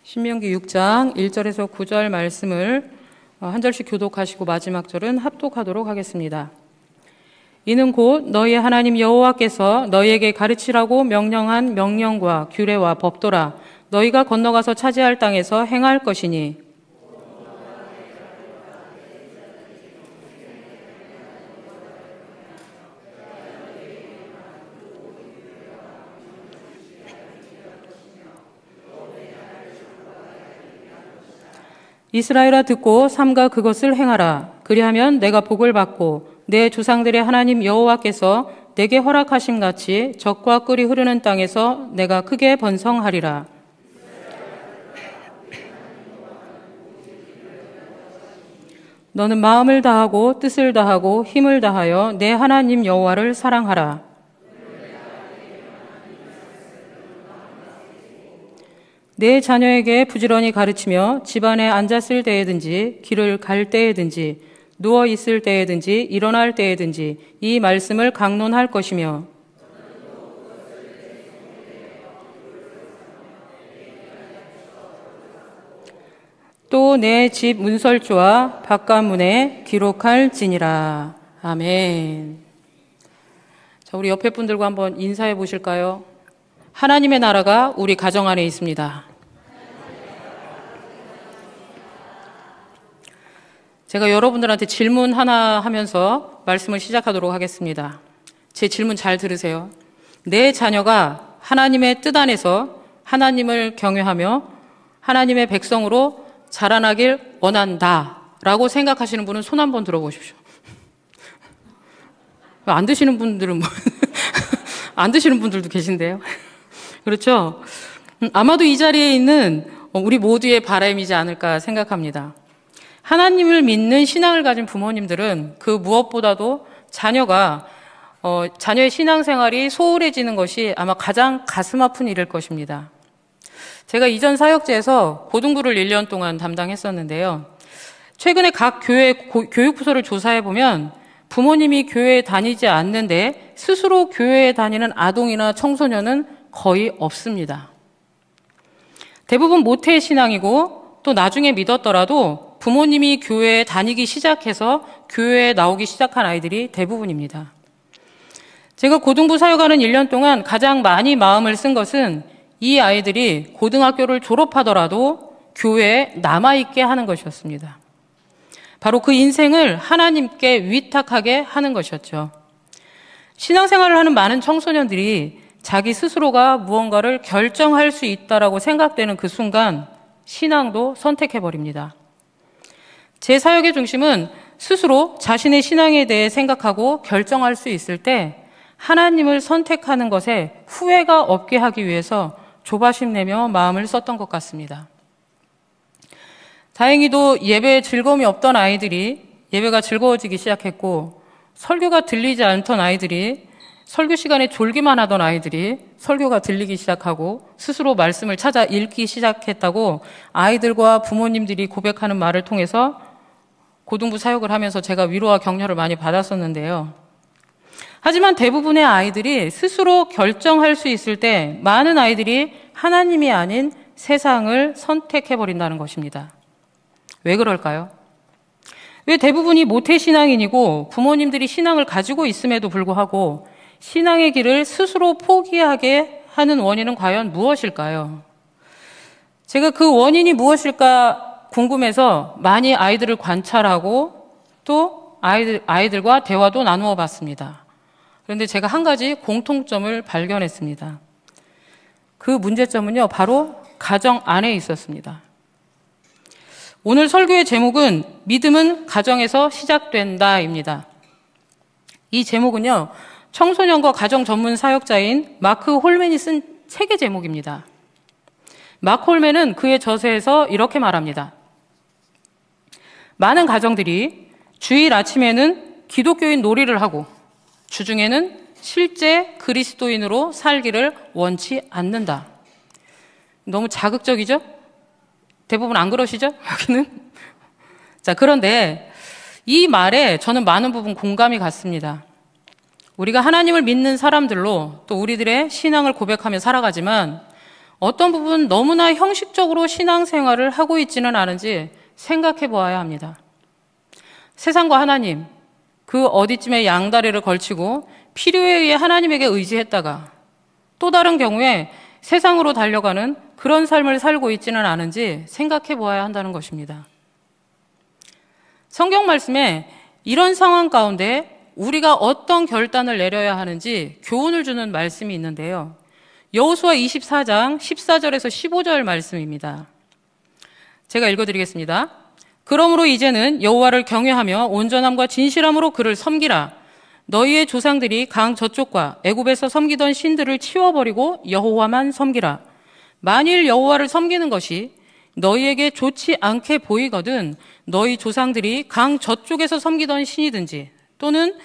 신명기 6장 1절에서 9절 말씀을 한 절씩 교독하시고 마지막 절은 합독하도록 하겠습니다. 이는 곧 너희 하나님 여호와께서 너희에게 가르치라고 명령한 명령과 규례와 법도라. 너희가 건너가서 차지할 땅에서 행할 것이니 이스라엘아 듣고 삼가 그것을 행하라. 그리하면 내가 복을 받고 내 조상들의 하나님 여호와께서 내게 허락하심 같이 젖과 꿀이 흐르는 땅에서 내가 크게 번성하리라. 너는 마음을 다하고 뜻을 다하고 힘을 다하여 내 하나님 여호와를 사랑하라. 내 자녀에게 부지런히 가르치며 집안에 앉았을 때에든지 길을 갈 때에든지 누워 있을 때에든지 일어날 때에든지 이 말씀을 강론할 것이며 또 내 집 문설주와 바깥문에 기록할지니라. 아멘. 자, 우리 옆에 분들과 한번 인사해 보실까요? 하나님의 나라가 우리 가정 안에 있습니다. 제가 여러분들한테 질문 하나 하면서 말씀을 시작하도록 하겠습니다. 제 질문 잘 들으세요. 내 자녀가 하나님의 뜻 안에서 하나님을 경외하며 하나님의 백성으로 자라나길 원한다 라고 생각하시는 분은 손 한번 들어보십시오. 안 드시는 분들은 안 드시는 분들도 계신데요. 그렇죠? 아마도 이 자리에 있는 우리 모두의 바람이지 않을까 생각합니다. 하나님을 믿는 신앙을 가진 부모님들은 그 무엇보다도 자녀의 신앙생활이 소홀해지는 것이 아마 가장 가슴 아픈 일일 것입니다. 제가 이전 사역지에서 고등부를 1년 동안 담당했었는데요. 최근에 각 교회 교육부서를 조사해보면 부모님이 교회에 다니지 않는데 스스로 교회에 다니는 아동이나 청소년은 거의 없습니다. 대부분 모태 신앙이고 또 나중에 믿었더라도 부모님이 교회에 다니기 시작해서 교회에 나오기 시작한 아이들이 대부분입니다. 제가 고등부 사역하는 1년 동안 가장 많이 마음을 쓴 것은 이 아이들이 고등학교를 졸업하더라도 교회에 남아있게 하는 것이었습니다. 바로 그 인생을 하나님께 위탁하게 하는 것이었죠. 신앙생활을 하는 많은 청소년들이 자기 스스로가 무언가를 결정할 수 있다라고 생각되는 그 순간 신앙도 선택해버립니다. 제 사역의 중심은 스스로 자신의 신앙에 대해 생각하고 결정할 수 있을 때 하나님을 선택하는 것에 후회가 없게 하기 위해서 조바심 내며 마음을 썼던 것 같습니다. 다행히도 예배에 즐거움이 없던 아이들이 예배가 즐거워지기 시작했고, 설교가 들리지 않던 아이들이 설교 시간에 졸기만 하던 아이들이 설교가 들리기 시작하고 스스로 말씀을 찾아 읽기 시작했다고 아이들과 부모님들이 고백하는 말을 통해서 고등부 사역을 하면서 제가 위로와 격려를 많이 받았었는데요. 하지만 대부분의 아이들이 스스로 결정할 수 있을 때 많은 아이들이 하나님이 아닌 세상을 선택해버린다는 것입니다. 왜 그럴까요? 왜 대부분이 모태신앙인이고 부모님들이 신앙을 가지고 있음에도 불구하고 신앙의 길을 스스로 포기하게 하는 원인은 과연 무엇일까요? 제가 그 원인이 무엇일까 궁금해서 많이 아이들을 관찰하고 또 아이들과 대화도 나누어 봤습니다. 그런데 제가 한 가지 공통점을 발견했습니다. 그 문제점은요, 바로 가정 안에 있었습니다. 오늘 설교의 제목은 믿음은 가정에서 시작된다입니다. 이 제목은요, 청소년과 가정 전문 사역자인 마크 홀맨이 쓴 책의 제목입니다. 마크 홀맨은 그의 저서에서 이렇게 말합니다. 많은 가정들이 주일 아침에는 기독교인 놀이를 하고 주중에는 실제 그리스도인으로 살기를 원치 않는다. 너무 자극적이죠? 대부분 안 그러시죠? 여기는? 자, 그런데 이 말에 저는 많은 부분 공감이 갔습니다. 우리가 하나님을 믿는 사람들로 또 우리들의 신앙을 고백하며 살아가지만 어떤 부분 너무나 형식적으로 신앙생활을 하고 있지는 않은지 생각해 보아야 합니다. 세상과 하나님, 그 어디쯤에 양다리를 걸치고 필요에 의해 하나님에게 의지했다가 또 다른 경우에 세상으로 달려가는 그런 삶을 살고 있지는 않은지 생각해 보아야 한다는 것입니다. 성경 말씀에 이런 상황 가운데 우리가 어떤 결단을 내려야 하는지 교훈을 주는 말씀이 있는데요. 여호수아 24장 14절에서 15절 말씀입니다. 제가 읽어드리겠습니다. 그러므로 이제는 여호와를 경외하며 온전함과 진실함으로 그를 섬기라. 너희의 조상들이 강 저쪽과 애굽에서 섬기던 신들을 치워버리고 여호와만 섬기라. 만일 여호와를 섬기는 것이 너희에게 좋지 않게 보이거든 너희 조상들이 강 저쪽에서 섬기던 신이든지 또는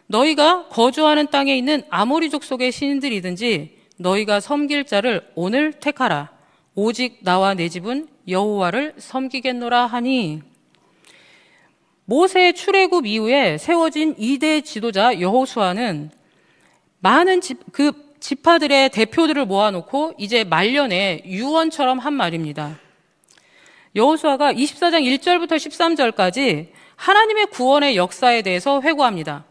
너희가 거주하는 땅에 있는 아모리 족속의 신들이든지 너희가 섬길 자를 오늘 택하라. 오직 나와 내 집은 여호와를 섬기겠노라 하니. 모세의 출애굽 이후에 세워진 2대 지도자 여호수아는 많은 지파들의 대표들을 모아놓고 이제 말년에 유언처럼 한 말입니다. 여호수아가 24장 1절부터 13절까지 하나님의 구원의 역사에 대해서 회고합니다.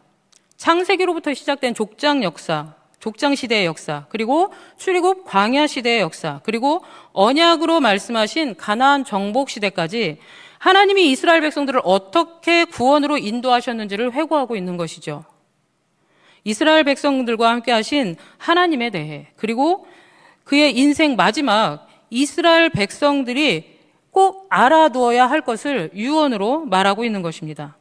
창세기로부터 시작된 족장 역사, 족장 시대의 역사, 그리고 출애굽 광야 시대의 역사, 그리고 언약으로 말씀하신 가나안 정복 시대까지 하나님이 이스라엘 백성들을 어떻게 구원으로 인도하셨는지를 회고하고 있는 것이죠. 이스라엘 백성들과 함께 하신 하나님에 대해, 그리고 그의 인생 마지막 이스라엘 백성들이 꼭 알아두어야 할 것을 유언으로 말하고 있는 것입니다.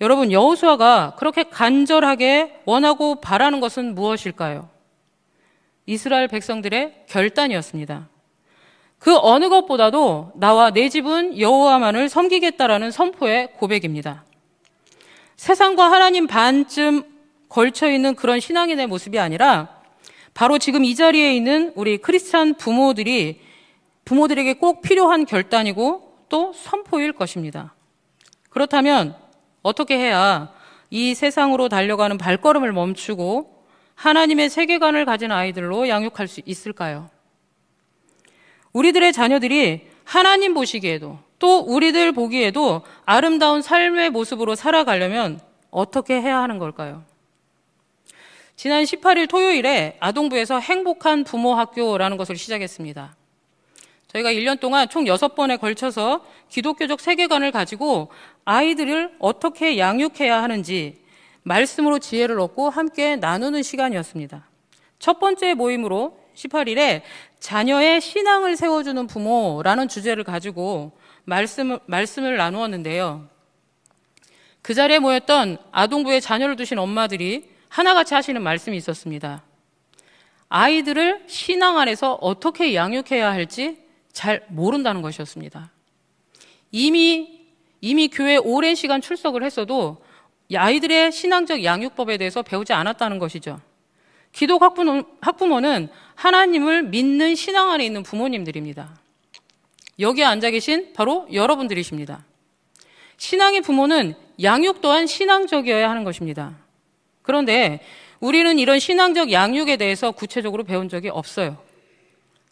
여러분, 여호수아가 그렇게 간절하게 원하고 바라는 것은 무엇일까요? 이스라엘 백성들의 결단이었습니다. 그 어느 것보다도 나와 내 집은 여호와만을 섬기겠다라는 선포의 고백입니다. 세상과 하나님 반쯤 걸쳐있는 그런 신앙인의 모습이 아니라 바로 지금 이 자리에 있는 우리 크리스찬 부모들에게 꼭 필요한 결단이고 또 선포일 것입니다. 그렇다면 어떻게 해야 이 세상으로 달려가는 발걸음을 멈추고 하나님의 세계관을 가진 아이들로 양육할 수 있을까요? 우리들의 자녀들이 하나님 보시기에도 또 우리들 보기에도 아름다운 삶의 모습으로 살아가려면 어떻게 해야 하는 걸까요? 지난 18일 토요일에 아동부에서 행복한 부모 학교라는 것을 시작했습니다. 저희가 1년 동안 총 6번에 걸쳐서 기독교적 세계관을 가지고 아이들을 어떻게 양육해야 하는지 말씀으로 지혜를 얻고 함께 나누는 시간이었습니다. 첫 번째 모임으로 18일에 자녀의 신앙을 세워주는 부모라는 주제를 가지고 말씀을 나누었는데요. 그 자리에 모였던 아동부에 자녀를 두신 엄마들이 하나같이 하시는 말씀이 있었습니다. 아이들을 신앙 안에서 어떻게 양육해야 할지 잘 모른다는 것이었습니다. 이미 교회에 오랜 시간 출석을 했어도 아이들의 신앙적 양육법에 대해서 배우지 않았다는 것이죠. 기독 학부모는 하나님을 믿는 신앙 안에 있는 부모님들입니다. 여기에 앉아 계신 바로 여러분들이십니다. 신앙의 부모는 양육 또한 신앙적이어야 하는 것입니다. 그런데 우리는 이런 신앙적 양육에 대해서 구체적으로 배운 적이 없어요.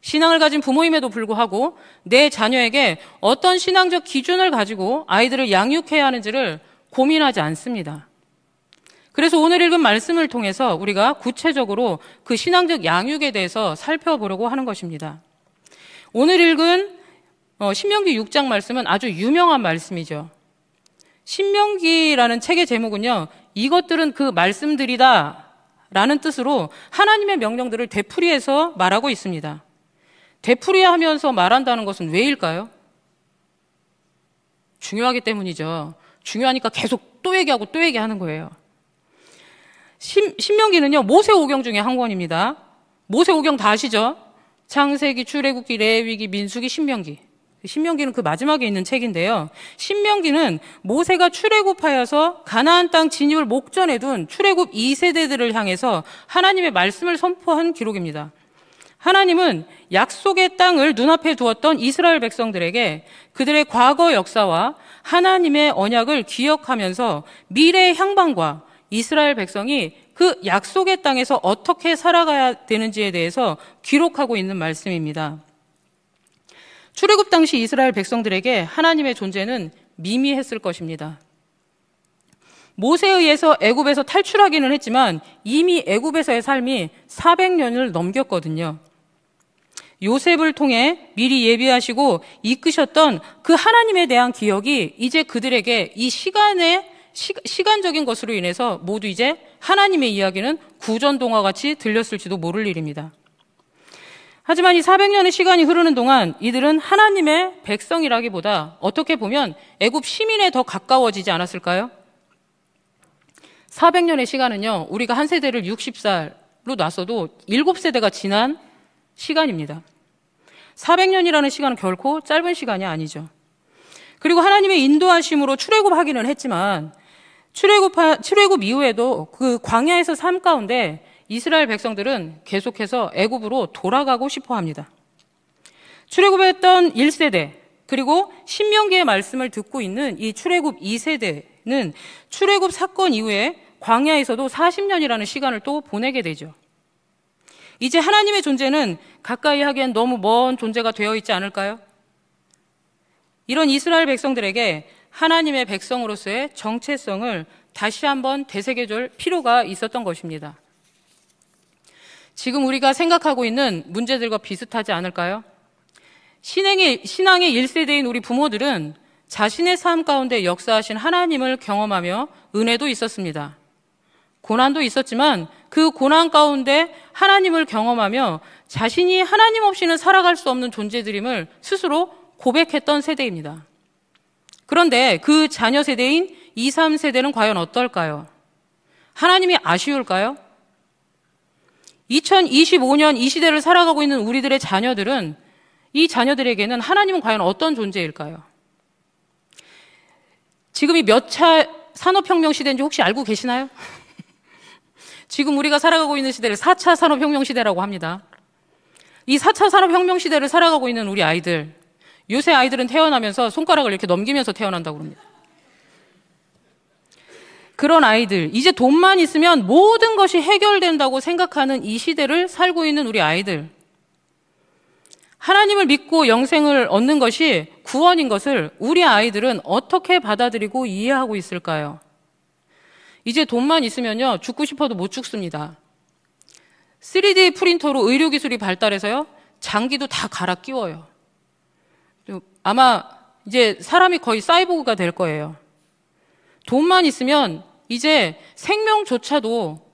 신앙을 가진 부모임에도 불구하고 내 자녀에게 어떤 신앙적 기준을 가지고 아이들을 양육해야 하는지를 고민하지 않습니다. 그래서 오늘 읽은 말씀을 통해서 우리가 구체적으로 그 신앙적 양육에 대해서 살펴보려고 하는 것입니다. 오늘 읽은 신명기 6장 말씀은 아주 유명한 말씀이죠. 신명기라는 책의 제목은요, 이것들은 그 말씀들이다 라는 뜻으로 하나님의 명령들을 되풀이해서 말하고 있습니다. 되풀이하면서 말한다는 것은 왜일까요? 중요하기 때문이죠. 중요하니까 계속 또 얘기하고 또 얘기하는 거예요. 신명기는요, 모세오경 중에 한 권입니다. 모세오경 다 아시죠? 창세기, 출애굽기, 레위기, 민수기, 신명기. 신명기는 그 마지막에 있는 책인데요. 신명기는 모세가 출애굽하여서 가나안 땅 진입을 목전에 둔 출애굽 2세대들을 향해서 하나님의 말씀을 선포한 기록입니다. 하나님은 약속의 땅을 눈앞에 두었던 이스라엘 백성들에게 그들의 과거 역사와 하나님의 언약을 기억하면서 미래의 향방과 이스라엘 백성이 그 그 약속의 땅에서 어떻게 살아가야 되는지에 대해서 기록하고 있는 말씀입니다. 출애굽 당시 이스라엘 백성들에게 하나님의 존재는 미미했을 것입니다. 모세에 의해서 애굽에서 탈출하기는 했지만 이미 애굽에서의 삶이 400년을 넘겼거든요. 요셉을 통해 미리 예비하시고 이끄셨던 그 하나님에 대한 기억이 이제 그들에게 이 시간적인 것으로 인해서 모두 이제 하나님의 이야기는 구전동화 같이 들렸을지도 모를 일입니다. 하지만 이 400년의 시간이 흐르는 동안 이들은 하나님의 백성이라기보다 어떻게 보면 애굽 시민에 더 가까워지지 않았을까요? 400년의 시간은요, 우리가 한 세대를 60살로 놨어도 7세대가 지난 시간입니다. 400년이라는 시간은 결코 짧은 시간이 아니죠. 그리고 하나님의 인도하심으로 출애굽하기는 했지만 출애굽 이후에도 그 광야에서 삶 가운데 이스라엘 백성들은 계속해서 애굽으로 돌아가고 싶어 합니다. 출애굽했던 1세대 그리고 신명기의 말씀을 듣고 있는 이 출애굽 2세대는 출애굽 사건 이후에 광야에서도 40년이라는 시간을 또 보내게 되죠. 이제 하나님의 존재는 가까이 하기엔 너무 먼 존재가 되어 있지 않을까요? 이런 이스라엘 백성들에게 하나님의 백성으로서의 정체성을 다시 한번 되새겨줄 필요가 있었던 것입니다. 지금 우리가 생각하고 있는 문제들과 비슷하지 않을까요? 신앙의 1세대인 우리 부모들은 자신의 삶 가운데 역사하신 하나님을 경험하며 은혜도 있었습니다. 고난도 있었지만 그 고난 가운데 하나님을 경험하며 자신이 하나님 없이는 살아갈 수 없는 존재들임을 스스로 고백했던 세대입니다. 그런데 그 자녀 세대인 2, 3세대는 과연 어떨까요? 하나님이 아쉬울까요? 2025년 이 시대를 살아가고 있는 우리들의 자녀들은 이 자녀들에게는 하나님은 과연 어떤 존재일까요? 지금이 몇 차 산업혁명 시대인지 혹시 알고 계시나요? 지금 우리가 살아가고 있는 시대를 4차 산업혁명 시대라고 합니다. 이 4차 산업혁명 시대를 살아가고 있는 우리 아이들, 요새 아이들은 태어나면서 손가락을 이렇게 넘기면서 태어난다고 합니다. 그런 아이들, 이제 돈만 있으면 모든 것이 해결된다고 생각하는 이 시대를 살고 있는 우리 아이들, 하나님을 믿고 영생을 얻는 것이 구원인 것을 우리 아이들은 어떻게 받아들이고 이해하고 있을까요? 이제 돈만 있으면요, 죽고 싶어도 못 죽습니다. 3D 프린터로 의료기술이 발달해서요, 장기도 다 갈아 끼워요. 아마 이제 사람이 거의 사이보그가 될 거예요. 돈만 있으면 이제 생명조차도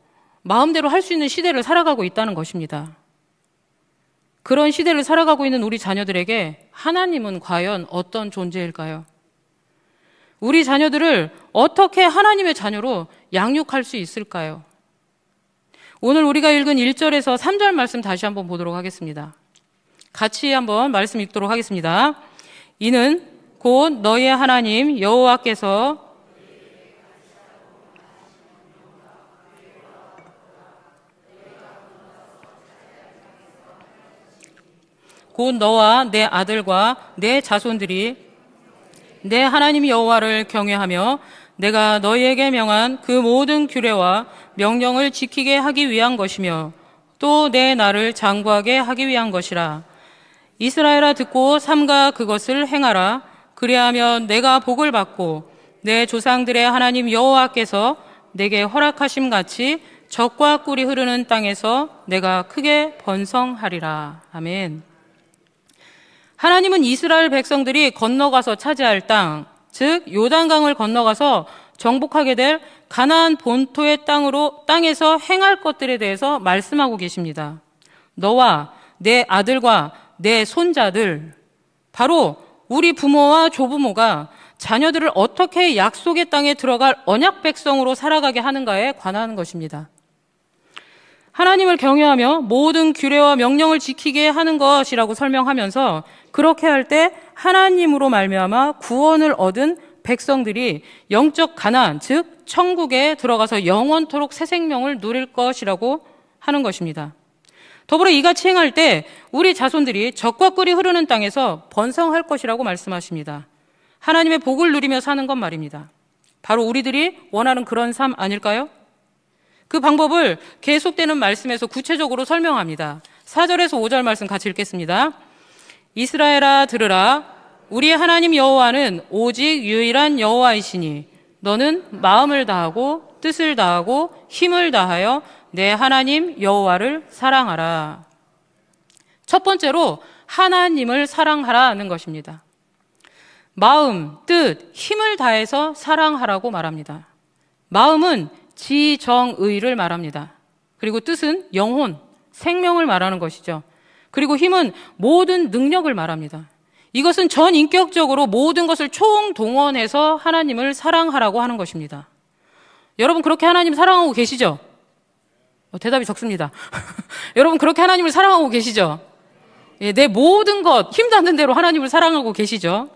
마음대로 할 수 있는 시대를 살아가고 있다는 것입니다. 그런 시대를 살아가고 있는 우리 자녀들에게 하나님은 과연 어떤 존재일까요? 우리 자녀들을 어떻게 하나님의 자녀로 양육할 수 있을까요? 오늘 우리가 읽은 1절에서 3절 말씀 다시 한번 보도록 하겠습니다. 같이 한번 말씀 읽도록 하겠습니다. 이는 곧 너희의 하나님 여호와께서 곧 너와 내 아들과 내 자손들이 내 하나님 여호와를 경외하며 내가 너희에게 명한 그 모든 규례와 명령을 지키게 하기 위한 것이며 또 내 나를 장구하게 하기 위한 것이라. 이스라엘아 듣고 삼가 그것을 행하라. 그리하면 내가 복을 받고 내 조상들의 하나님 여호와께서 내게 허락하심 같이 젖과 꿀이 흐르는 땅에서 내가 크게 번성하리라. 아멘. 하나님은 이스라엘 백성들이 건너가서 차지할 땅, 즉 요단강을 건너가서 정복하게 될 가나안 본토의 땅에서 행할 것들에 대해서 말씀하고 계십니다. 너와 내 아들과 내 손자들, 바로 우리 부모와 조부모가 자녀들을 어떻게 약속의 땅에 들어갈 언약 백성으로 살아가게 하는가에 관한 것입니다. 하나님을 경외하며 모든 규례와 명령을 지키게 하는 것이라고 설명하면서 그렇게 할 때 하나님으로 말미암아 구원을 얻은 백성들이 영적 가나안, 즉 천국에 들어가서 영원토록 새 생명을 누릴 것이라고 하는 것입니다. 더불어 이같이 행할 때 우리 자손들이 젖과 꿀이 흐르는 땅에서 번성할 것이라고 말씀하십니다. 하나님의 복을 누리며 사는 것 말입니다. 바로 우리들이 원하는 그런 삶 아닐까요? 그 방법을 계속되는 말씀에서 구체적으로 설명합니다. 4절에서 5절 말씀 같이 읽겠습니다. 이스라엘아 들으라. 우리의 하나님 여호와는 오직 유일한 여호와이시니 너는 마음을 다하고 뜻을 다하고 힘을 다하여 내 하나님 여호와를 사랑하라. 첫 번째로 하나님을 사랑하라는 것입니다. 마음, 뜻, 힘을 다해서 사랑하라고 말합니다. 마음은 지정의를 말합니다. 그리고 뜻은 영혼, 생명을 말하는 것이죠. 그리고 힘은 모든 능력을 말합니다. 이것은 전인격적으로 모든 것을 총동원해서 하나님을 사랑하라고 하는 것입니다. 여러분 그렇게 하나님 사랑하고 계시죠? 대답이 적습니다. 여러분 그렇게 하나님을 사랑하고 계시죠? 예, 내 모든 것, 힘 닿는 대로 하나님을 사랑하고 계시죠?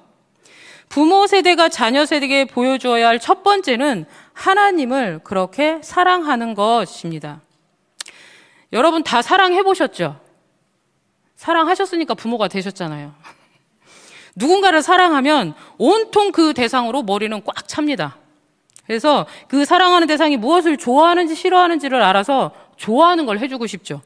부모 세대가 자녀 세대에게 보여주어야 할 첫 번째는 하나님을 그렇게 사랑하는 것입니다. 여러분 다 사랑해 보셨죠? 사랑하셨으니까 부모가 되셨잖아요. 누군가를 사랑하면 온통 그 대상으로 머리는 꽉 찹니다. 그래서 그 사랑하는 대상이 무엇을 좋아하는지 싫어하는지를 알아서 좋아하는 걸 해주고 싶죠.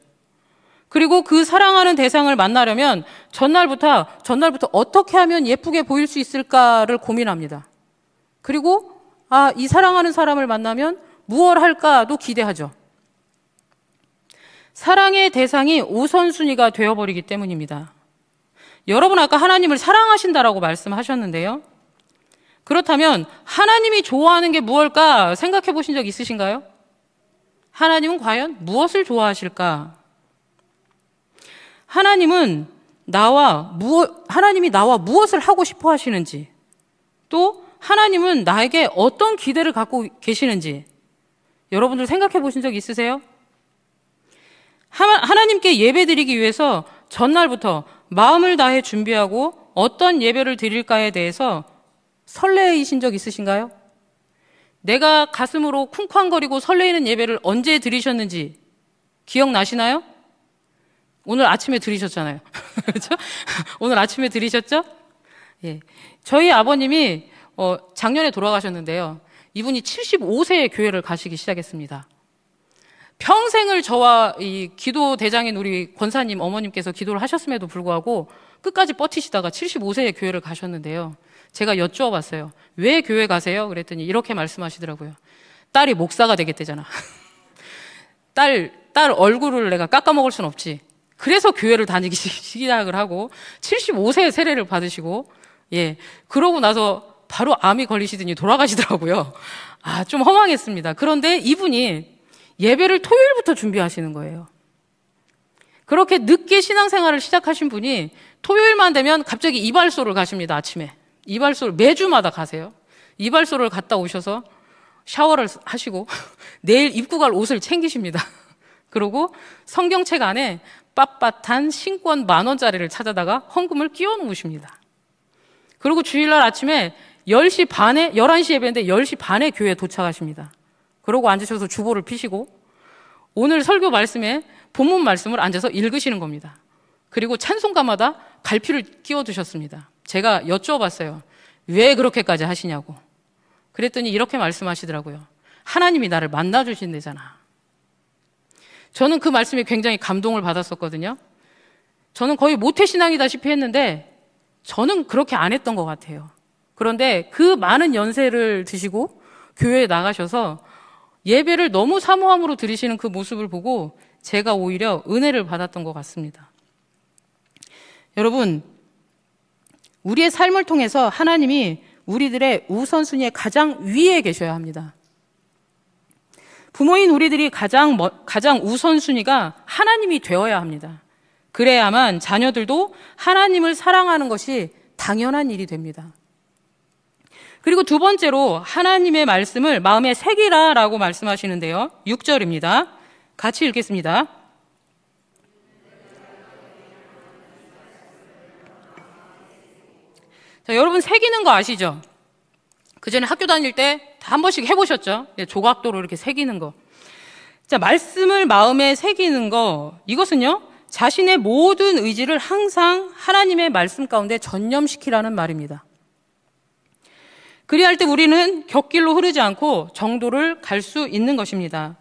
그리고 그 사랑하는 대상을 만나려면 전날부터 어떻게 하면 예쁘게 보일 수 있을까를 고민합니다. 그리고 이 사랑하는 사람을 만나면 무엇을 할까도 기대하죠. 사랑의 대상이 우선순위가 되어버리기 때문입니다. 여러분 아까 하나님을 사랑하신다라고 말씀하셨는데요. 그렇다면 하나님이 좋아하는 게 무엇일까 생각해 보신 적 있으신가요? 하나님은 과연 무엇을 좋아하실까? 하나님이 나와 무엇을 하고 싶어 하시는지, 또 하나님은 나에게 어떤 기대를 갖고 계시는지 여러분들 생각해 보신 적 있으세요? 하나님께 예배드리기 위해서 전날부터 마음을 다해 준비하고 어떤 예배를 드릴까에 대해서 설레이신 적 있으신가요? 내가 가슴으로 쿵쾅거리고 설레이는 예배를 언제 드리셨는지 기억나시나요? 오늘 아침에 들으셨잖아요. 그렇죠? 오늘 아침에 들으셨죠? 예. 저희 아버님이 작년에 돌아가셨는데요. 이분이 75세에 교회를 가시기 시작했습니다. 평생을 저와 이 기도 대장인 우리 권사님 어머님께서 기도를 하셨음에도 불구하고 끝까지 버티시다가 75세에 교회를 가셨는데요. 제가 여쭈어봤어요. 왜 교회 가세요? 그랬더니 이렇게 말씀하시더라고요. 딸이 목사가 되겠대잖아. 딸 얼굴을 내가 깎아먹을 순 없지. 그래서 교회를 다니기 시작을 하고 75세에 세례를 받으시고, 예, 그러고 나서 바로 암이 걸리시더니 돌아가시더라고요. 좀 허망했습니다. 그런데 이분이 예배를 토요일부터 준비하시는 거예요. 그렇게 늦게 신앙생활을 시작하신 분이 토요일만 되면 갑자기 이발소를 가십니다. 아침에 이발소를 매주마다 가세요. 이발소를 갔다 오셔서 샤워를 하시고 내일 입고 갈 옷을 챙기십니다. 그리고 성경책 안에 빳빳한 신권 10,000원짜리를 찾아다가 헌금을 끼워 놓으십니다. 그리고 주일날 아침에 10시 반에, 11시 예배인데 10시 반에 교회에 도착하십니다. 그러고 앉으셔서 주보를 피시고 오늘 설교 말씀에 본문 말씀을 앉아서 읽으시는 겁니다. 그리고 찬송가마다 갈피를 끼워두셨습니다. 제가 여쭈어봤어요. 왜 그렇게까지 하시냐고. 그랬더니 이렇게 말씀하시더라고요. 하나님이 나를 만나주신대잖아. 저는 그 말씀에 굉장히 감동을 받았었거든요. 저는 거의 모태신앙이다시피 했는데 저는 그렇게 안 했던 것 같아요. 그런데 그 많은 연세를 드시고 교회에 나가셔서 예배를 너무 사모함으로 드리시는 그 모습을 보고 제가 오히려 은혜를 받았던 것 같습니다. 여러분, 우리의 삶을 통해서 하나님이 우리들의 우선순위의 가장 위에 계셔야 합니다. 부모인 우리들이 가장 우선순위가 하나님이 되어야 합니다. 그래야만 자녀들도 하나님을 사랑하는 것이 당연한 일이 됩니다. 그리고 두 번째로 하나님의 말씀을 마음에 새기라라고 말씀하시는데요. 6절입니다. 같이 읽겠습니다. 자, 여러분 새기는 거 아시죠? 그 전에 학교 다닐 때 다 한 번씩 해보셨죠? 조각도로 이렇게 새기는 거. 자, 말씀을 마음에 새기는 거, 이것은요, 자신의 모든 의지를 항상 하나님의 말씀 가운데 전념시키라는 말입니다. 그리할 때 우리는 곁길로 흐르지 않고 정도를 갈 수 있는 것입니다.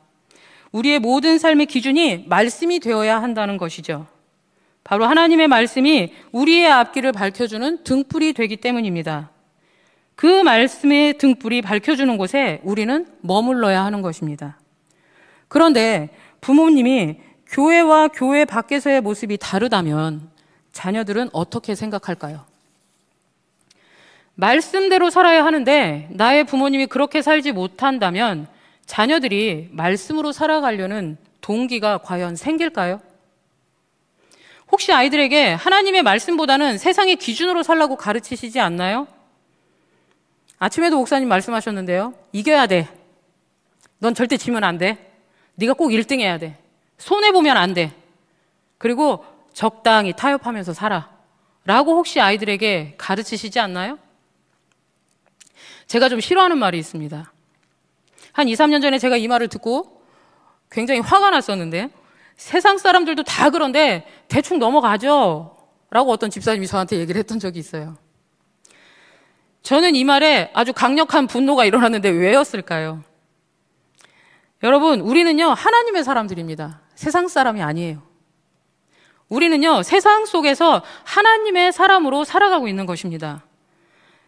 우리의 모든 삶의 기준이 말씀이 되어야 한다는 것이죠. 바로 하나님의 말씀이 우리의 앞길을 밝혀주는 등불이 되기 때문입니다. 그 말씀의 등불이 밝혀주는 곳에 우리는 머물러야 하는 것입니다. 그런데 부모님이 교회와 교회 밖에서의 모습이 다르다면 자녀들은 어떻게 생각할까요? 말씀대로 살아야 하는데 나의 부모님이 그렇게 살지 못한다면 자녀들이 말씀으로 살아가려는 동기가 과연 생길까요? 혹시 아이들에게 하나님의 말씀보다는 세상의 기준으로 살라고 가르치시지 않나요? 아침에도 목사님 말씀하셨는데요. 이겨야 돼. 넌 절대 지면 안 돼. 네가 꼭 1등 해야 돼. 손해보면 안 돼. 그리고 적당히 타협하면서 살아. 라고 혹시 아이들에게 가르치시지 않나요? 제가 좀 싫어하는 말이 있습니다. 한 2, 3년 전에 제가 이 말을 듣고 굉장히 화가 났었는데 세상 사람들도 다 그런데 대충 넘어가죠. 라고 어떤 집사님이 저한테 얘기를 했던 적이 있어요. 저는 이 말에 아주 강력한 분노가 일어났는데 왜였을까요? 여러분, 우리는요, 하나님의 사람들입니다. 세상 사람이 아니에요. 우리는요, 세상 속에서 하나님의 사람으로 살아가고 있는 것입니다.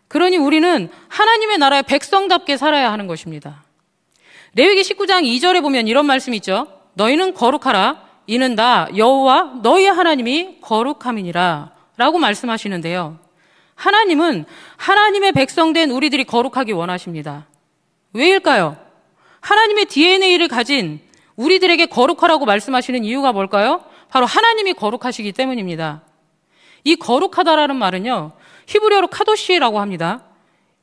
그러니 우리는 하나님의 나라의 백성답게 살아야 하는 것입니다. 레위기 19장 2절에 보면 이런 말씀이 있죠. 너희는 거룩하라. 이는 나 여호와 너희 하나님이 거룩함이니라. 라고 말씀하시는데요. 하나님은 하나님의 백성된 우리들이 거룩하기 원하십니다. 왜일까요? 하나님의 DNA를 가진 우리들에게 거룩하라고 말씀하시는 이유가 뭘까요? 바로 하나님이 거룩하시기 때문입니다. 이 거룩하다라는 말은요, 히브리어로 카도시라고 합니다.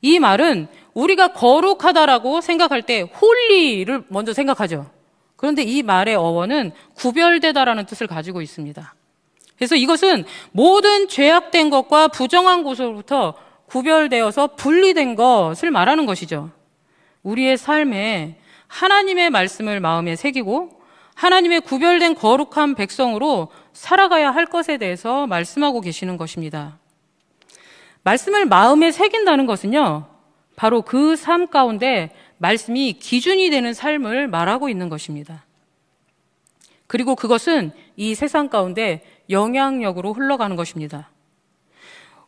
이 말은 우리가 거룩하다라고 생각할 때 홀리를 먼저 생각하죠. 그런데 이 말의 어원은 구별되다라는 뜻을 가지고 있습니다. 그래서 이것은 모든 죄악된 것과 부정한 것으로부터 구별되어서 분리된 것을 말하는 것이죠. 우리의 삶에 하나님의 말씀을 마음에 새기고 하나님의 구별된 거룩한 백성으로 살아가야 할 것에 대해서 말씀하고 계시는 것입니다. 말씀을 마음에 새긴다는 것은요, 바로 그 삶 가운데 말씀이 기준이 되는 삶을 말하고 있는 것입니다. 그리고 그것은 이 세상 가운데 영향력으로 흘러가는 것입니다.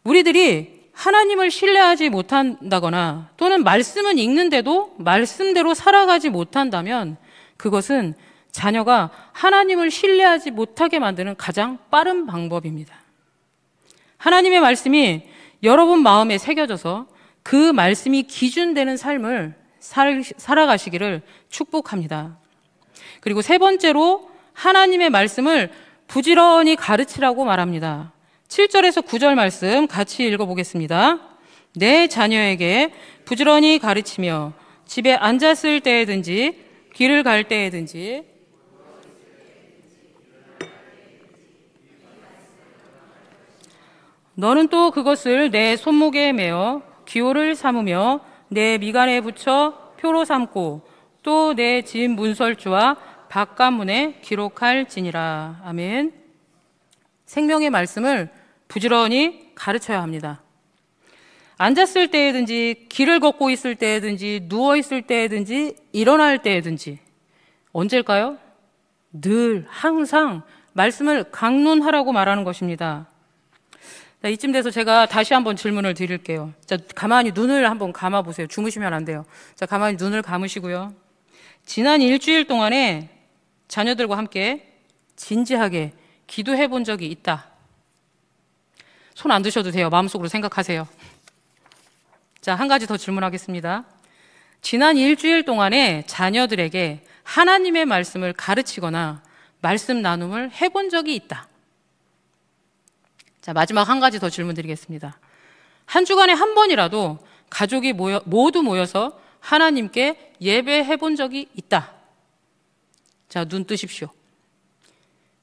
우리들이 하나님을 신뢰하지 못한다거나 또는 말씀은 읽는데도 말씀대로 살아가지 못한다면 그것은 자녀가 하나님을 신뢰하지 못하게 만드는 가장 빠른 방법입니다. 하나님의 말씀이 여러분 마음에 새겨져서 그 말씀이 기준되는 삶을 살아가시기를 축복합니다. 그리고 세 번째로 하나님의 말씀을 부지런히 가르치라고 말합니다. 7절에서 9절 말씀 같이 읽어보겠습니다. 내 자녀에게 부지런히 가르치며 집에 앉았을 때에든지 길을 갈 때에든지 너는 또 그것을 내 손목에 매어 기호를 삼으며 내 미간에 붙여 표로 삼고 또 내 집 문설주와 바깥문에 기록할지니라. 아멘. 생명의 말씀을 부지런히 가르쳐야 합니다. 앉았을 때에든지 길을 걷고 있을 때에든지 누워 있을 때에든지 일어날 때에든지 언제일까요? 늘 항상 말씀을 강론하라고 말하는 것입니다. 자, 이쯤 돼서 제가 다시 한번 질문을 드릴게요. 자, 가만히 눈을 한번 감아보세요. 주무시면 안 돼요. 자, 가만히 눈을 감으시고요. 지난 일주일 동안에 자녀들과 함께 진지하게 기도해 본 적이 있다. 손 안 드셔도 돼요. 마음속으로 생각하세요. 자, 한 가지 더 질문하겠습니다. 지난 일주일 동안에 자녀들에게 하나님의 말씀을 가르치거나 말씀 나눔을 해본 적이 있다. 자, 마지막 한 가지 더 질문 드리겠습니다. 한 주간에 한 번이라도 가족이 모두 모여서 하나님께 예배해 본 적이 있다. 자, 눈 뜨십시오.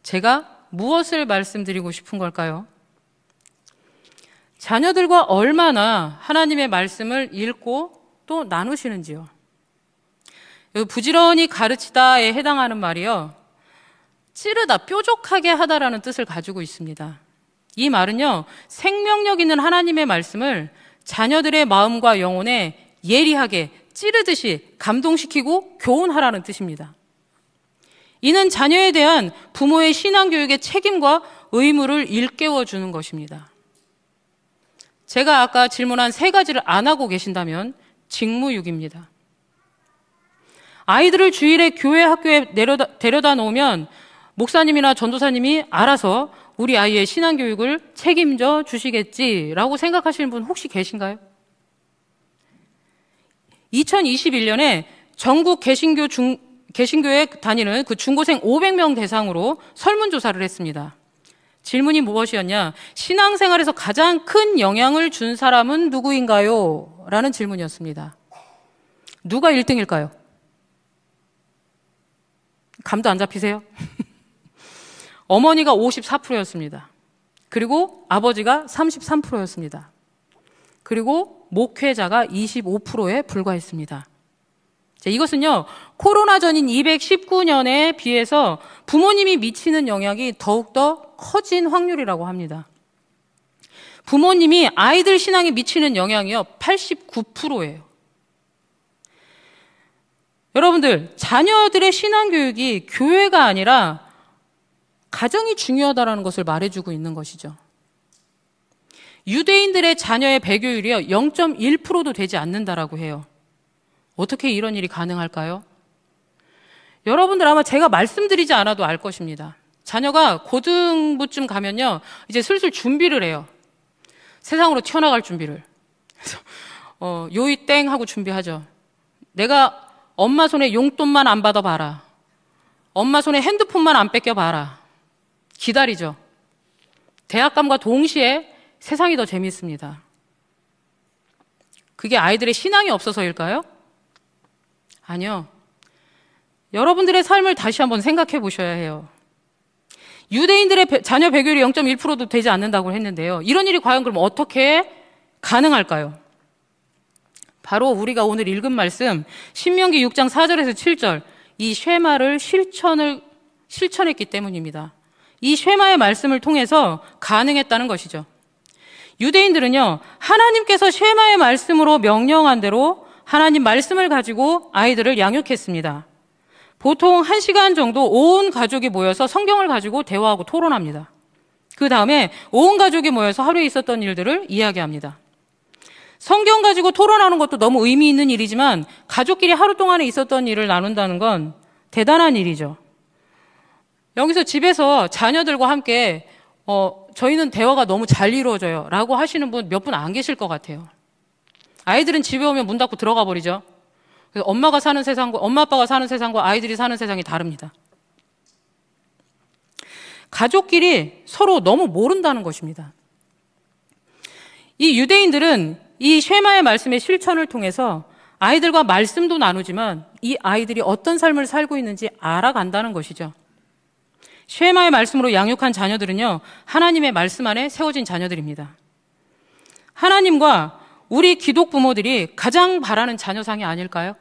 제가 무엇을 말씀드리고 싶은 걸까요? 자녀들과 얼마나 하나님의 말씀을 읽고 또 나누시는지요. 부지런히 가르치다에 해당하는 말이요, 찌르다, 뾰족하게 하다라는 뜻을 가지고 있습니다. 이 말은요, 생명력 있는 하나님의 말씀을 자녀들의 마음과 영혼에 예리하게 찌르듯이 감동시키고 교훈하라는 뜻입니다. 이는 자녀에 대한 부모의 신앙교육의 책임과 의무를 일깨워 주는 것입니다. 제가 아까 질문한 세 가지를 안 하고 계신다면 직무유기입니다. 아이들을 주일에 교회 학교에 데려다 놓으면 목사님이나 전도사님이 알아서 우리 아이의 신앙교육을 책임져 주시겠지라고 생각하시는 분 혹시 계신가요? 2021년에 전국 개신교에 다니는 그 중고생 500명 대상으로 설문조사를 했습니다. 질문이 무엇이었냐? 신앙생활에서 가장 큰 영향을 준 사람은 누구인가요? 라는 질문이었습니다. 누가 1등일까요? 감도 안 잡히세요? 어머니가 54%였습니다. 그리고 아버지가 33%였습니다. 그리고 목회자가 25%에 불과했습니다. 자, 이것은요, 코로나 전인 219년에 비해서 부모님이 미치는 영향이 더욱더 커진 확률이라고 합니다. 부모님이 아이들 신앙에 미치는 영향이요, 89%예요. 여러분들, 자녀들의 신앙교육이 교회가 아니라 가정이 중요하다는 것을 말해주고 있는 것이죠. 유대인들의 자녀의 배교율이요 0.1%도 되지 않는다라고 해요. 어떻게 이런 일이 가능할까요? 여러분들 아마 제가 말씀드리지 않아도 알 것입니다. 자녀가 고등부쯤 가면요 이제 슬슬 준비를 해요. 세상으로 튀어나갈 준비를. 요이 땡 하고 준비하죠. 내가 엄마 손에 용돈만 안 받아봐라. 엄마 손에 핸드폰만 안 뺏겨봐라. 기다리죠. 대학감과 동시에 세상이 더 재밌습니다. 그게 아이들의 신앙이 없어서일까요? 아니요. 여러분들의 삶을 다시 한번 생각해 보셔야 해요. 유대인들의 자녀 배교율이 0.1%도 되지 않는다고 했는데요. 이런 일이 과연 그럼 어떻게 가능할까요? 바로 우리가 오늘 읽은 말씀 신명기 6장 4절에서 7절 이 쉐마를 실천했기 때문입니다. 이 쉐마의 말씀을 통해서 가능했다는 것이죠. 유대인들은요, 하나님께서 쉐마의 말씀으로 명령한 대로 하나님 말씀을 가지고 아이들을 양육했습니다. 보통 1시간 정도 온 가족이 모여서 성경을 가지고 대화하고 토론합니다. 그 다음에 온 가족이 모여서 하루에 있었던 일들을 이야기합니다. 성경 가지고 토론하는 것도 너무 의미 있는 일이지만 가족끼리 하루 동안에 있었던 일을 나눈다는 건 대단한 일이죠. 여기서 집에서 자녀들과 함께 저희는 대화가 너무 잘 이루어져요 라고 하시는 분 몇 분 안 계실 것 같아요. 아이들은 집에 오면 문 닫고 들어가 버리죠. 그래서 엄마 아빠가 사는 세상과 아이들이 사는 세상이 다릅니다. 가족끼리 서로 너무 모른다는 것입니다. 이 유대인들은 이 쉐마의 말씀의 실천을 통해서 아이들과 말씀도 나누지만 이 아이들이 어떤 삶을 살고 있는지 알아간다는 것이죠. 쉐마의 말씀으로 양육한 자녀들은요, 하나님의 말씀 안에 세워진 자녀들입니다. 하나님과 우리 기독 부모들이 가장 바라는 자녀상이 아닐까요?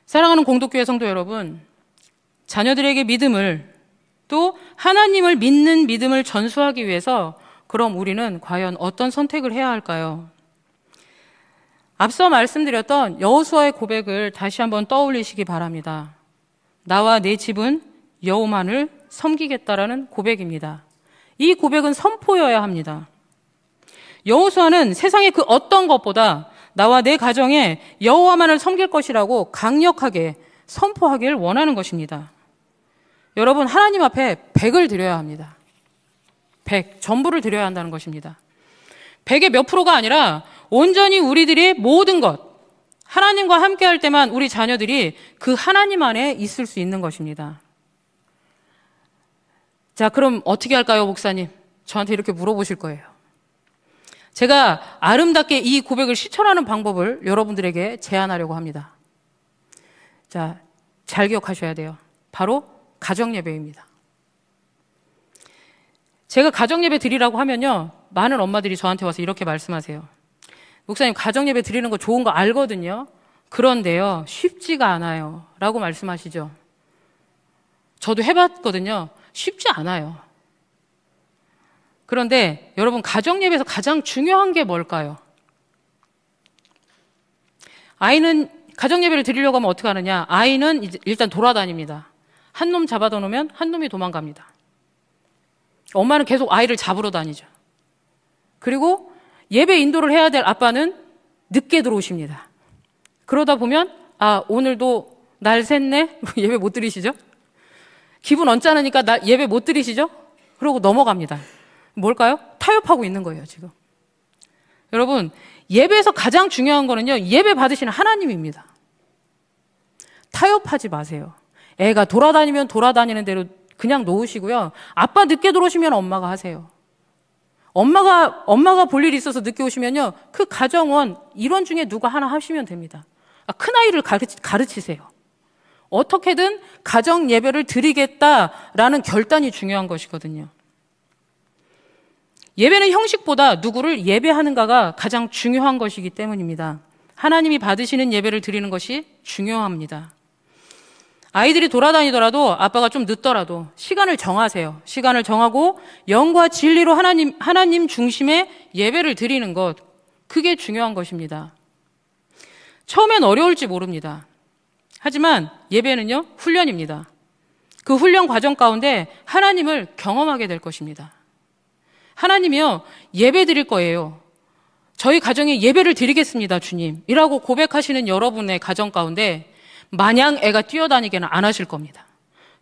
사랑하는 공동교회 성도 여러분, 자녀들에게 믿음을 또 하나님을 믿는 믿음을 전수하기 위해서 그럼 우리는 과연 어떤 선택을 해야 할까요? 앞서 말씀드렸던 여호수아의 고백을 다시 한번 떠올리시기 바랍니다. 나와 내 집은 여호만을 섬기겠다라는 고백입니다. 이 고백은 선포여야 합니다. 여호수아는 세상의 그 어떤 것보다 나와 내 가정에 여호와만을 섬길 것이라고 강력하게 선포하기를 원하는 것입니다. 여러분, 하나님 앞에 100을 드려야 합니다. 100, 전부를 드려야 한다는 것입니다. 100의 몇 프로가 아니라 온전히 우리들이 모든 것, 하나님과 함께 할 때만 우리 자녀들이 그 하나님 안에 있을 수 있는 것입니다. 자, 그럼 어떻게 할까요, 목사님? 저한테 이렇게 물어보실 거예요. 제가 아름답게 이 고백을 실천하는 방법을 여러분들에게 제안하려고 합니다. 자, 잘 기억하셔야 돼요. 바로 가정예배입니다. 제가 가정예배 드리라고 하면요, 많은 엄마들이 저한테 와서 이렇게 말씀하세요. 목사님, 가정예배 드리는 거 좋은 거 알거든요. 그런데요, 쉽지가 않아요 라고 말씀하시죠. 저도 해봤거든요. 쉽지 않아요. 그런데 여러분, 가정예배에서 가장 중요한 게 뭘까요? 아이는 가정 예배를 드리려고 하면 어떻게 하느냐? 아이는 일단 돌아다닙니다. 한 놈 잡아다 놓으면 한 놈이 도망갑니다. 엄마는 계속 아이를 잡으러 다니죠. 그리고 예배 인도를 해야 될 아빠는 늦게 들어오십니다. 그러다 보면 오늘도 날 샜네? 예배 못 드리시죠? 기분 언짢으니까 예배 못 드리시죠? 그러고 넘어갑니다. 뭘까요? 타협하고 있는 거예요, 지금. 여러분, 예배에서 가장 중요한 거는요, 예배 받으시는 하나님입니다. 타협하지 마세요. 애가 돌아다니면 돌아다니는 대로 그냥 놓으시고요. 아빠 늦게 들어오시면 엄마가 하세요. 엄마가 볼 일이 있어서 늦게 오시면요, 그 가정원 일원 중에 누가 하나 하시면 됩니다. 큰아이를 가르치세요. 어떻게든 가정 예배를 드리겠다라는 결단이 중요한 것이거든요. 예배는 형식보다 누구를 예배하는가가 가장 중요한 것이기 때문입니다. 하나님이 받으시는 예배를 드리는 것이 중요합니다. 아이들이 돌아다니더라도 아빠가 좀 늦더라도 시간을 정하세요. 시간을 정하고 영과 진리로 하나님 중심의 예배를 드리는 것, 그게 중요한 것입니다. 처음엔 어려울지 모릅니다. 하지만 예배는요, 훈련입니다. 그 훈련 과정 가운데 하나님을 경험하게 될 것입니다. 하나님이요, 예배 드릴 거예요. 저희 가정에 예배를 드리겠습니다, 주님. 이라고 고백하시는 여러분의 가정 가운데 마냥 애가 뛰어다니게는 안 하실 겁니다.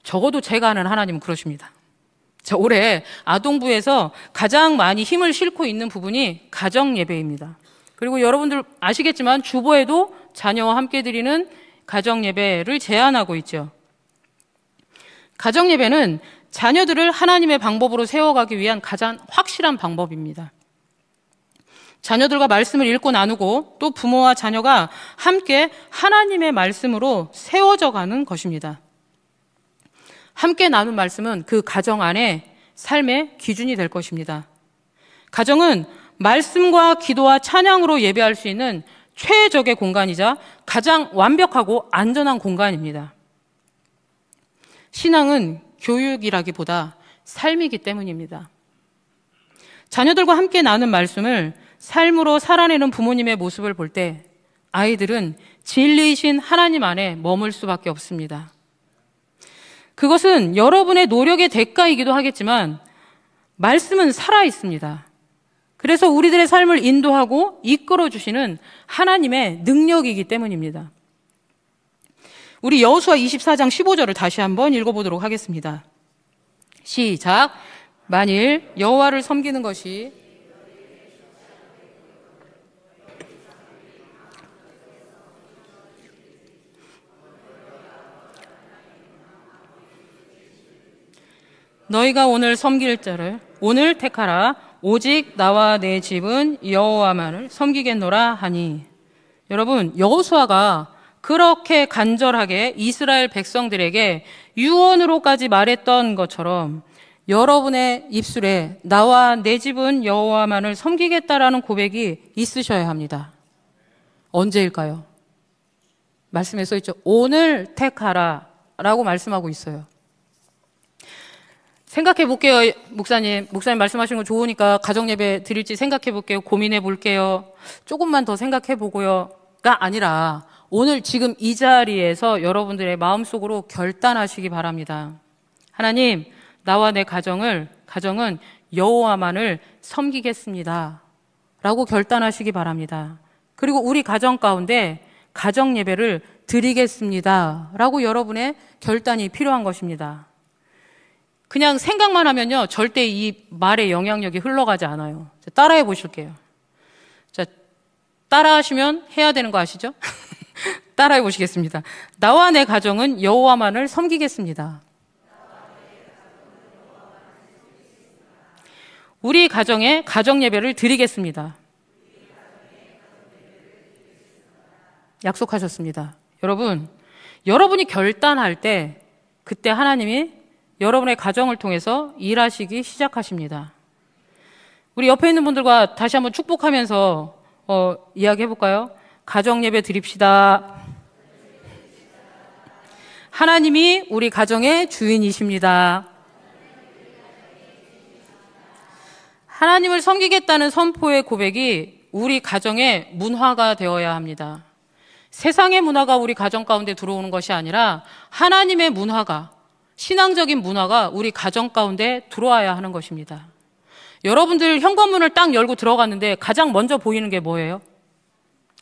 적어도 제가 아는 하나님은 그러십니다. 자, 올해 아동부에서 가장 많이 힘을 싣고 있는 부분이 가정 예배입니다. 그리고 여러분들 아시겠지만 주보에도 자녀와 함께 드리는 가정 예배를 제안하고 있죠. 가정 예배는 자녀들을 하나님의 방법으로 세워가기 위한 가장 확실한 방법입니다. 자녀들과 말씀을 읽고 나누고 또 부모와 자녀가 함께 하나님의 말씀으로 세워져 가는 것입니다. 함께 나눈 말씀은 그 가정 안에 삶의 기준이 될 것입니다. 가정은 말씀과 기도와 찬양으로 예배할 수 있는 최적의 공간이자 가장 완벽하고 안전한 공간입니다. 신앙은 교육이라기보다 삶이기 때문입니다. 자녀들과 함께 나눈 말씀을 삶으로 살아내는 부모님의 모습을 볼 때 아이들은 진리이신 하나님 안에 머물 수밖에 없습니다. 그것은 여러분의 노력의 대가이기도 하겠지만 말씀은 살아있습니다. 그래서 우리들의 삶을 인도하고 이끌어주시는 하나님의 능력이기 때문입니다. 우리 여호수아 24장 15절을 다시 한번 읽어보도록 하겠습니다. 시작. 만일 여호와를 섬기는 것이 너희가 오늘 섬길 자를 오늘 택하라. 오직 나와 내 집은 여호와만을 섬기겠노라 하니. 여러분, 여호수아가 그렇게 간절하게 이스라엘 백성들에게 유언으로까지 말했던 것처럼 여러분의 입술에 나와 내 집은 여호와만을 섬기겠다라는 고백이 있으셔야 합니다. 언제일까요? 말씀에 써 있죠. 오늘 택하라 라고 말씀하고 있어요. 생각해 볼게요. 목사님 말씀하시는 거 좋으니까 가정예배 드릴지 생각해 볼게요. 고민해 볼게요. 조금만 더 생각해 보고요가 아니라 오늘 지금 이 자리에서 여러분들의 마음속으로 결단하시기 바랍니다. 하나님, 나와 내 가정은 여호와만을 섬기겠습니다 라고 결단하시기 바랍니다. 그리고 우리 가정 가운데 가정 예배를 드리겠습니다 라고 여러분의 결단이 필요한 것입니다. 그냥 생각만 하면요, 절대 이 말의 영향력이 흘러가지 않아요. 따라해 보실게요. 자, 따라하시면 해야 되는 거 아시죠? 따라해 보시겠습니다. 나와 내 가정은 여호와만을 섬기겠습니다. 우리 가정에 가정 예배를 드리겠습니다. 약속하셨습니다. 여러분이 결단할 때 그때 하나님이 여러분의 가정을 통해서 일하시기 시작하십니다. 우리 옆에 있는 분들과 다시 한번 축복하면서 이야기해 볼까요? 가정 예배 드립시다. 하나님이 우리 가정의 주인이십니다. 하나님을 섬기겠다는 선포의 고백이 우리 가정의 문화가 되어야 합니다. 세상의 문화가 우리 가정 가운데 들어오는 것이 아니라 하나님의 문화가, 신앙적인 문화가 우리 가정 가운데 들어와야 하는 것입니다. 여러분들 현관문을 딱 열고 들어갔는데 가장 먼저 보이는 게 뭐예요?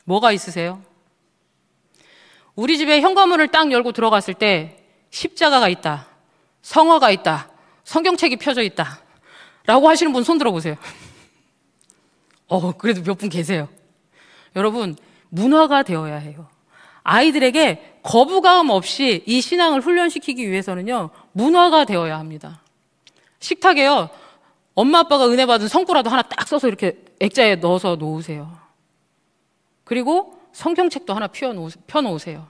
뭐가 있으세요? 우리 집에 현관문을 딱 열고 들어갔을 때 십자가가 있다, 성화가 있다, 성경책이 펴져 있다 라고 하시는 분 손 들어보세요. 그래도 몇 분 계세요. 여러분, 문화가 되어야 해요. 아이들에게 거부감 없이 이 신앙을 훈련시키기 위해서는요, 문화가 되어야 합니다. 식탁에요, 엄마 아빠가 은혜 받은 성구라도 하나 딱 써서 이렇게 액자에 넣어서 놓으세요. 그리고 성경책도 하나 펴놓으세요.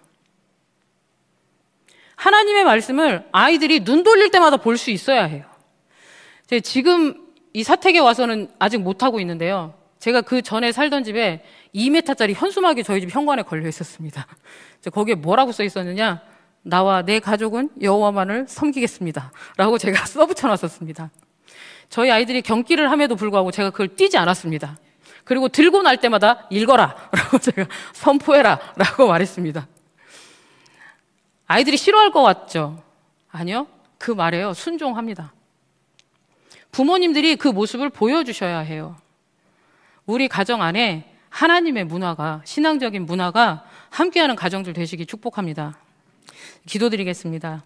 하나님의 말씀을 아이들이 눈 돌릴 때마다 볼 수 있어야 해요. 지금 이 사택에 와서는 아직 못하고 있는데요. 제가 그 전에 살던 집에 2m짜리 현수막이 저희 집 현관에 걸려 있었습니다. 거기에 뭐라고 써 있었느냐? 나와 내 가족은 여호와만을 섬기겠습니다 라고 제가 써붙여 놨었습니다. 저희 아이들이 경기를 함에도 불구하고 제가 그걸 띄지 않았습니다. 그리고 들고 날 때마다 읽어라 라고 제가 선포해라 라고 말했습니다. 아이들이 싫어할 것 같죠? 아니요, 그 말에요, 순종합니다. 부모님들이 그 모습을 보여주셔야 해요. 우리 가정 안에 하나님의 문화가, 신앙적인 문화가 함께하는 가정들 되시기 축복합니다. 기도드리겠습니다.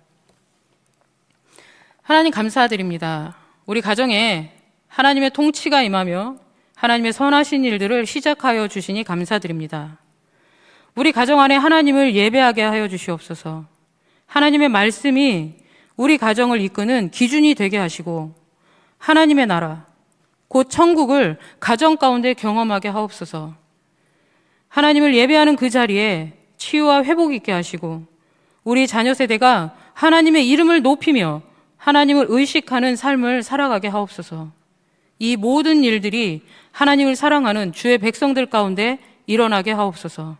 하나님 감사드립니다. 우리 가정에 하나님의 통치가 임하며 하나님의 선하신 일들을 시작하여 주시니 감사드립니다. 우리 가정 안에 하나님을 예배하게 하여 주시옵소서. 하나님의 말씀이 우리 가정을 이끄는 기준이 되게 하시고 하나님의 나라, 곧 천국을 가정 가운데 경험하게 하옵소서. 하나님을 예배하는 그 자리에 치유와 회복 있게 하시고 우리 자녀 세대가 하나님의 이름을 높이며 하나님을 의식하는 삶을 살아가게 하옵소서. 이 모든 일들이 하나님을 사랑하는 주의 백성들 가운데 일어나게 하옵소서.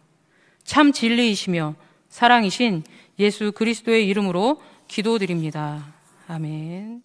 참 진리이시며 사랑이신 예수 그리스도의 이름으로 기도드립니다. 아멘.